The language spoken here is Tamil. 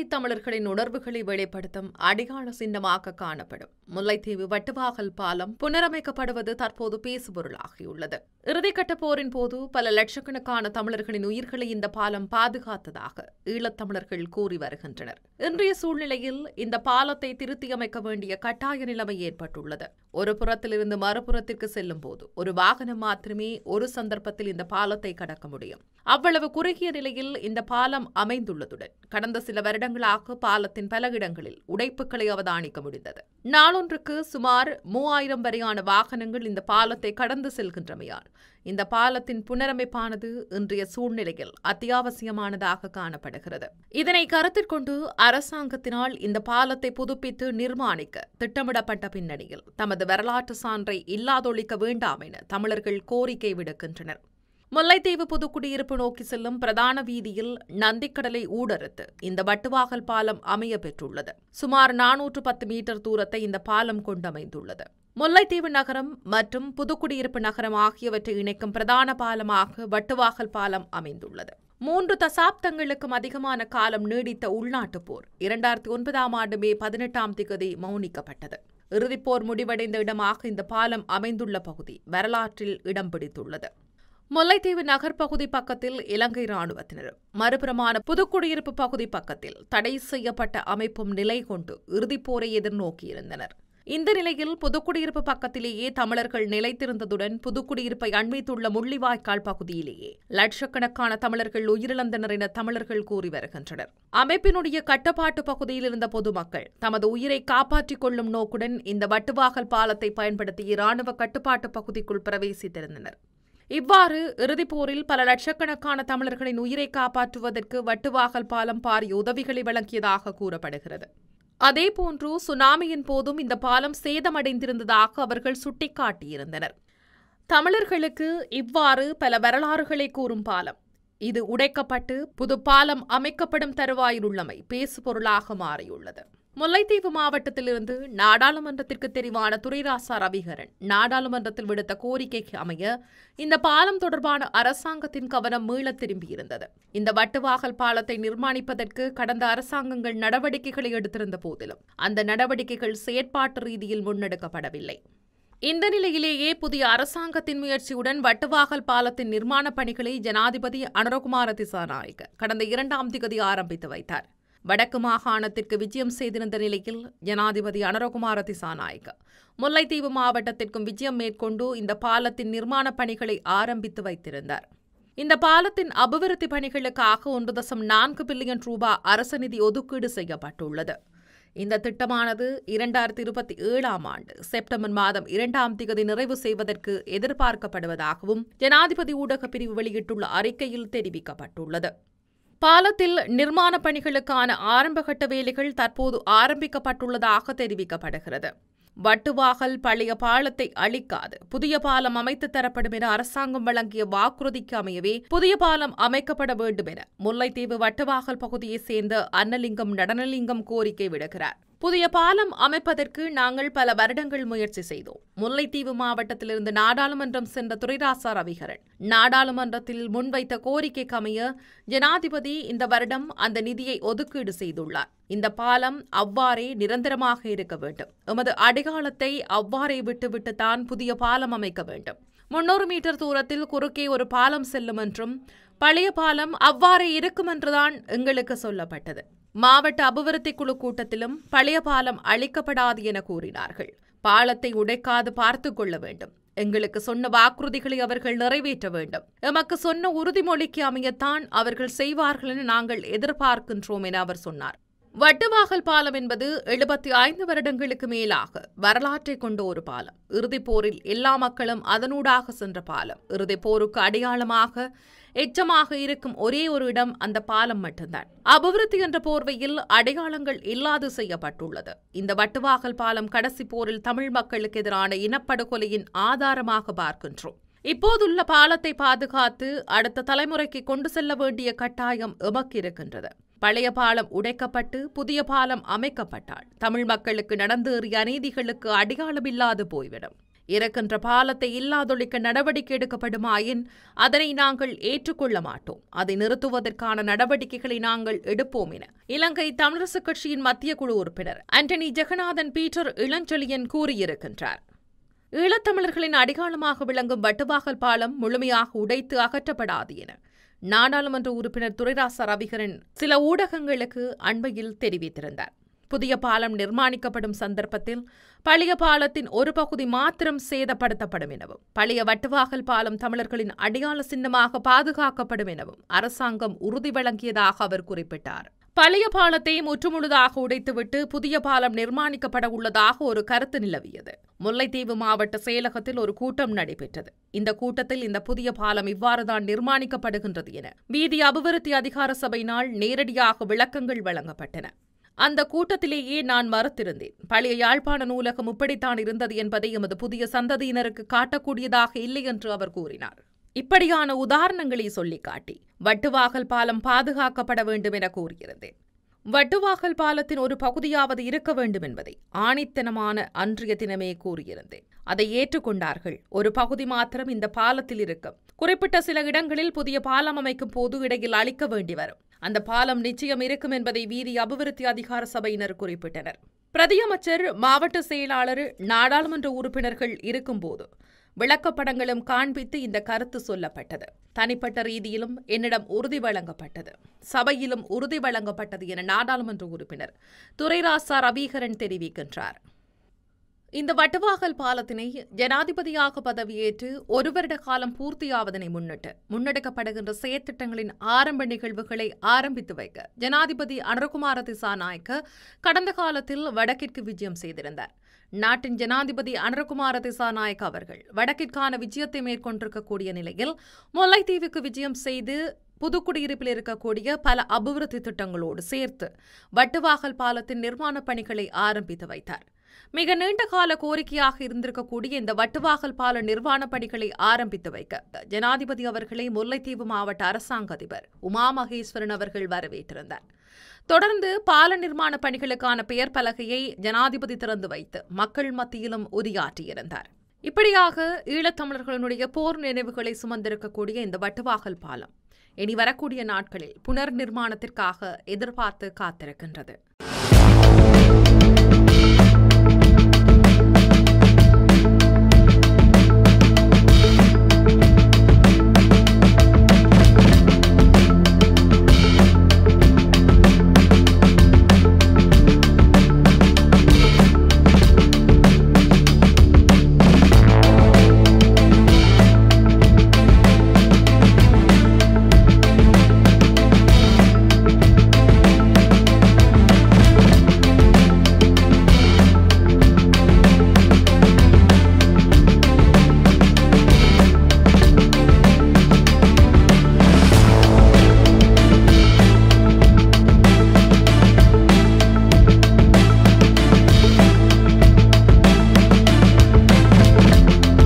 இலங்கை தமிழர்களின் உணர்வுகளை வெளிப்படுத்தும் அடையாள சின்னமாக காணப்படும் முல்லைத்தீவு வட்டுவாகல் பாலம் புனரமைக்கப்படுவது தற்போது பேசுபொருளாகியுள்ளது. இறுதிக்கட்ட போரின் போது பல லட்சக்கணக்கான தமிழர்களின் உயிர்களை இந்த பாலம் பாதுகாத்ததாக ஈழத்தமிழர்கள் கூறி வருகின்றனர். இன்றைய சூழ்நிலையில் இந்த பாலத்தை திருத்தியமைக்க வேண்டிய கட்டாய நிலைமை ஏற்பட்டுள்ளது. ஒரு புறத்திலிருந்து மறுபுறத்திற்கு செல்லும் போது ஒரு வாகனம் மாத்திரமே ஒரு சந்தர்ப்பத்தில் இந்த பாலத்தை கடக்க முடியும். அவ்வளவு குறுகிய நிலையில் இந்த பாலம் அமைந்துள்ளதுடன் கடந்த சில வருடங்களாக பாலத்தின் பல இடங்களில் உடைப்புகளை அவதானிக்க முடிந்தது. நாளொன்றுக்கு சுமார் 3000 வரையான வாகனங்கள் இந்த பாலத்தை கடந்து செல்கின்றமையால் இந்த பாலத்தின் புனரமைப்பானது இன்றைய சூழ்நிலையில் அத்தியாவசியமானதாக காணப்படுகிறது. இதனை கருத்தில் கொண்டு அரசாங்கத்தினால் இந்த பாலத்தை புதுப்பித்து நிர்மாணிக்க திட்டமிடப்பட்ட பின்னணியில் தமது வரலாற்று சான்றை இல்லாதொழிக்க வேண்டாம் என தமிழர்கள் கோரிக்கை விடுக்கின்றனர். முல்லைத்தீவு புதுக்குடியிருப்பு நோக்கி செல்லும் பிரதான வீதியில் நந்திக்கடலை ஊடறுத்து இந்த வட்டுவாகல் பாலம் அமைய பெற்றுள்ளது. சுமார் 410 மீட்டர் தூரத்தை இந்த பாலம் கொண்டமைந்துள்ளது. முல்லைத்தீவு நகரம் மற்றும் புதுக்குடியிருப்பு நகரம் ஆகியவற்றை இணைக்கும் பிரதான பாலமாக வட்டுவாகல் பாலம் அமைந்துள்ளது. 3 தசாப்தங்களுக்கும் அதிகமான காலம் நீடித்த உள்நாட்டுப் போர் 2009ஆம் ஆண்டு மே 18ஆம் தேதி மௌனிக்கப்பட்டது. இறுதிப்போர் முடிவடைந்த இடமாக இந்த பாலம் அமைந்துள்ள பகுதி வரலாற்றில் இடம் பிடித்துள்ளது. முல்லைத்தீவு நகர்ப்பகுதி பக்கத்தில் இலங்கை ராணுவத்தினரும் மறுபுறமான புதுக்குடியிருப்பு பகுதி பக்கத்தில் தடை செய்யப்பட்ட அமைப்பும் நிலை கொண்டு இறுதிப்போரை எதிர்நோக்கியிருந்தனர். இந்த நிலையில் புதுக்குடியிருப்பு பக்கத்திலேயே தமிழர்கள் நிலைத்திருந்ததுடன் புதுக்குடியிருப்பை அண்மித்துள்ள முள்ளிவாய்க்கால் பகுதியிலேயே லட்சக்கணக்கான தமிழர்கள் உயிரிழந்தனர் என தமிழர்கள் கூறி வருகின்றனர். அமைப்பினுடைய கட்டுப்பாட்டு பகுதியில் இருந்த பொதுமக்கள் தமது உயிரை காப்பாற்றிக் கொள்ளும் நோக்குடன் இந்த வட்டுவாகல் பாலத்தை பயன்படுத்தி இராணுவ கட்டுப்பாட்டு பகுதிக்குள் பிரவேசித்திருந்தனர். இவ்வாறு இறுதிப்போரில் பல லட்சக்கணக்கான தமிழர்களின் உயிரை காப்பாற்றுவதற்கு வட்டுவாகல் பாலம் பாரிய உதவிகளை வழங்கியதாக கூறப்படுகிறது. அதேபோன்று சுனாமியின் போதும் இந்த பாலம் சேதமடைந்திருந்ததாக அவர்கள் சுட்டிக்காட்டியிருந்தனர். தமிழர்களுக்கு இவ்வாறு பல வரலாறுகளை கூறும் பாலம் இது உடைக்கப்பட்டு புது பாலம் அமைக்கப்படும் தருவாயில் உள்ளமை பேசுபொருளாக மாறியுள்ளது. முல்லைத்தீவு மாவட்டத்திலிருந்து நாடாளுமன்றத்திற்கு தெரிவான துரைராசா ரவிகரன் நாடாளுமன்றத்தில் விடுத்த கோரிக்கைக்கு அமைய இந்த பாலம் தொடர்பான அரசாங்கத்தின் கவனம் மீளத் திரும்பியிருந்தது. இந்த வட்டுவாகல் பாலத்தை நிர்மாணிப்பதற்கு கடந்த அரசாங்கங்கள் நடவடிக்கைகளை எடுத்திருந்த போதிலும் அந்த நடவடிக்கைகள் செயற்பாட்டு ரீதியில் முன்னெடுக்கப்படவில்லை. இந்த நிலையிலேயே புதிய அரசாங்கத்தின் முயற்சியுடன் வட்டுவாகல் பாலத்தின் நிர்மாணப் பணிகளை ஜனாதிபதி அனுரகுமார திசாநாயக்க கடந்த 2ஆம் தேதி ஆரம்பித்து வைத்தார். வடக்கு மாகாணத்திற்கு விஜயம் செய்திருந்த நிலையில் ஜனாதிபதி அனுரகுமார திசாநாயக்க முல்லைத்தீவு மாவட்டத்திற்கும் விஜயம் மேற்கொண்டு இந்த பாலத்தின் நிர்மாணப் பணிகளை ஆரம்பித்து வைத்திருந்தார். இந்த பாலத்தின் அபிவிருத்தி பணிகளுக்காக 1.4 பில்லியன் ரூபாய் அரசு நிதி ஒதுக்கீடு செய்யப்பட்டுள்ளது. இந்த திட்டமானது 2027ஆம் ஆண்டு செப்டம்பர் மாதம் 2ஆம் தேதி நிறைவு செய்வதற்கு எதிர்பார்க்கப்படுவதாகவும் ஜனாதிபதி ஊடகப் பிரிவு வெளியிட்டுள்ள அறிக்கையில் தெரிவிக்கப்பட்டுள்ளது. பாலத்தில் நிர்மாணப் பணிகளுக்கான ஆரம்பகட்ட வேலைகள் தற்போது ஆரம்பிக்கப்பட்டுள்ளதாக தெரிவிக்கப்படுகிறது. வட்டுவாகல் பழைய பாலத்தை அழிக்காது புதிய பாலம் அமைத்து தரப்படும் என அரசாங்கம் வழங்கிய வாக்குறுதிக்கு அமையவே புதிய பாலம் அமைக்கப்பட வேண்டும் என முல்லைத்தீவு வட்டுவாகல் பகுதியைச் சேர்ந்த அன்னலிங்கம் நடனலிங்கம் கோரிக்கை விடுகிறார். புதிய பாலம் அமைப்பதற்கு நாங்கள் பல வருடங்கள் முயற்சி செய்தோம். முல்லைத்தீவு மாவட்டத்திலிருந்து நாடாளுமன்றம் சென்ற துரைராசா ரவிகரன் நாடாளுமன்றத்தில் முன்வைத்த கோரிக்கைக்கு அமைய ஜனாதிபதி இந்த வருடம் அந்த நிதியை ஒதுக்கீடு செய்துள்ளார். இந்த பாலம் அவ்வாறே நிரந்தரமாக இருக்க வேண்டும். எமது அடையாளத்தை அவ்வாறே விட்டுவிட்டுத்தான் புதிய பாலம் அமைக்க வேண்டும். 300 மீட்டர் தூரத்தில் குறுக்கே ஒரு பாலம் செல்லும் என்றும் பழைய பாலம் அவ்வாறே இருக்கும் என்றுதான் எங்களுக்கு சொல்லப்பட்டது. மாவட்ட அபிவிருத்தி குழு கூட்டத்திலும் பழைய பாலம் அளிக்கப்படாது என கூறினார்கள். பாலத்தை உடைக்காது பார்த்துக் கொள்ள வேண்டும். எங்களுக்கு சொன்ன வாக்குறுதிகளை அவர்கள் நிறைவேற்ற வேண்டும். எமக்கு சொன்ன உறுதிமொழிக்கு அமையத்தான் அவர்கள் செய்வார்கள் என நாங்கள் எதிர்பார்க்கின்றோம் என அவர் சொன்னார். வட்டுவாகல் பாலம் என்பது 75 வருடங்களுக்கு மேலாக வரலாற்றை கொண்ட ஒரு பாலம். இறுதிப்போரில் எல்லா மக்களும் அதனூடாக சென்ற பாலம். இறுதிப்போருக்கு அடையாளமாக எச்சமாக இருக்கும் ஒரே ஒரு இடம் அந்த பாலம் மட்டும்தான். அபிவிருத்தி என்ற போர்வையில் அடையாளங்கள் இல்லாது செய்யப்பட்டுள்ளது. இந்த வட்டுவாகல் பாலம் கடைசி போரில் தமிழ் மக்களுக்கு எதிரான இனப்படுகொலையின் ஆதாரமாக பார்க்கின்றோம். இப்போதுள்ள பாலத்தை பாதுகாத்து அடுத்த தலைமுறைக்கு கொண்டு செல்ல வேண்டிய கட்டாயம் எமக்கு இருக்கின்றது. பழைய பாலம் உடைக்கப்பட்டு புதிய பாலம் அமைக்கப்பட்டால் தமிழ் மக்களுக்கு நடந்தேறிய அநீதிகளுக்கு அடையாளமில்லாது போய்விடும். இருக்கின்ற பாலத்தை இல்லாதொழிக்க நடவடிக்கை எடுக்கப்படுமாயின் அதனை நாங்கள் ஏற்றுக்கொள்ள மாட்டோம். அதை நிறுத்துவதற்கான நடவடிக்கைகளை நாங்கள் எடுப்போம் என இலங்கை தமிழரசுக் கட்சியின் மத்திய குழு உறுப்பினர் ஆண்டனி ஜெகநாதன் பீட்டர் இளஞ்செழியன் கூறியிருக்கின்றார். ஈழத்தமிழர்களின் அடையாளமாக விளங்கும் வட்டுவாகல் பாலம் முழுமையாக உடைத்து அகற்றப்படாது என நாடாளுமன்ற உறுப்பினர் துரைராசா ரவிகரன் சில ஊடகங்களுக்கு அண்மையில் தெரிவித்திருந்தார். புதிய பாலம் நிர்மாணிக்கப்படும் சந்தர்ப்பத்தில் பழைய பாலத்தின் ஒரு பகுதி மாத்திரம் சேதப்படுத்தப்படும் எனவும் பழைய வட்டுவாகல் பாலம் தமிழர்களின் அடையாள சின்னமாக பாதுகாக்கப்படும் எனவும் அரசாங்கம் உறுதி வழங்கியதாக அவர் குறிப்பிட்டார். பழைய பாலத்தை முற்றுமுழுதாக உடைத்துவிட்டு புதிய பாலம் நிர்மாணிக்கப்பட உள்ளதாக ஒரு கருத்து நிலவியது. முல்லைத்தீவு மாவட்ட செயலகத்தில் ஒரு கூட்டம் நடைபெற்றது. இந்த கூட்டத்தில் இந்த புதிய பாலம் இவ்வாறுதான் நிர்மாணிக்கப்படுகின்றது என வீதி அபிவிருத்தி அதிகார சபையினால் நேரடியாக விளக்கங்கள் வழங்கப்பட்டன. அந்த கூட்டத்திலேயே நான் மறுத்திருந்தேன். பழைய யாழ்ப்பாண நூலகம் இப்படித்தான் இருந்தது என்பதை எமது புதிய சந்ததியினருக்கு காட்டக்கூடியதாக இல்லை என்று அவர் கூறினார். இப்படியான உதாரணங்களை சொல்லிக் காட்டி வட்டுவாகல் பாலம் பாதுகாக்கப்பட வேண்டும் என கூறியிருந்தேன். வட்டுவாகல் பாலத்தின் ஒரு பகுதியாவது இருக்க வேண்டும் என்பதை ஆணித்தனமான அன்றைய தினமே கூறியிருந்தேன். அதை ஏற்றுக்கொண்டார்கள். ஒரு பகுதி மாத்திரம் இந்த பாலத்தில் இருக்கும். குறிப்பிட்ட சில இடங்களில் புதிய பாலம் அமைக்கும் போது இடையில் அளிக்க வேண்டி வரும். அந்த பாலம் நிச்சயம் இருக்கும் என்பதை வீதி அபிவிருத்தி அதிகார சபையினர் குறிப்பிட்டனர். பிரதியமைச்சர், மாவட்ட செயலாளர், நாடாளுமன்ற உறுப்பினர்கள் இருக்கும்போது விளக்கப்படங்களும் காண்பித்து இந்த கருத்து சொல்லப்பட்டது. தனிப்பட்ட ரீதியிலும் என்னிடம் உறுதி வழங்கப்பட்டது, சபையிலும் உறுதி வழங்கப்பட்டது என நாடாளுமன்ற உறுப்பினர் துரைராசா ரவிகரன் தெரிவிக்கின்றார். இந்த வட்டுவாகல் பாலத்தினை ஜனாதிபதியாக பதவியேற்று ஒரு வருட காலம் பூர்த்தியாவதனை முன்னிட்டு முன்னெடுக்கப்படுகின்ற செயற்திட்டங்களின் ஆரம்ப நிகழ்வுகளை ஆரம்பித்து வைக்க ஜனாதிபதி அனுரகுமார திசாநாயக்க கடந்த காலத்தில் வடக்கிற்கு விஜயம் செய்திருந்தார். நாட்டின் ஜனாதிபதி அனுரகுமார திசாநாயக்க அவர்கள் வடக்கிற்கான விஜயத்தை மேற்கொண்டிருக்கக்கூடிய நிலையில் முல்லைத்தீவுக்கு விஜயம் செய்து புதுக்குடியிருப்பில் இருக்கக்கூடிய பல அபிவிருத்தி திட்டங்களோடு சேர்த்து வட்டுவாகல் பாலத்தின் நிர்மாணப் பணிகளை ஆரம்பித்து வைத்தார். மிக நீண்ட கால கோரிக்கையாக இருந்திருக்கக்கூடிய இந்த வட்டுவாகல் பால நிர்மாணப் பணிகளை ஆரம்பித்து வைக்க ஜனாதிபதி அவர்களை முல்லைத்தீவு மாவட்ட அரசாங்க அதிபர் உமா மகேஸ்வரன் அவர்கள் வரவேற்றிருந்தார். தொடர்ந்து பால நிர்மாண பணிகளுக்கான பெயர் பலகையை ஜனாதிபதி திறந்து வைத்து மக்கள் மத்தியிலும் உரையாற்றியிருந்தார். இப்படியாக ஈழத்தமிழர்களுடைய போர் நினைவுகளை சுமந்திருக்கக்கூடிய இந்த வட்டுவாகல் பாலம் இனி வரக்கூடிய நாட்களில் புனர் நிர்மாணத்திற்காக எதிர்பார்த்து காத்திருக்கின்றது.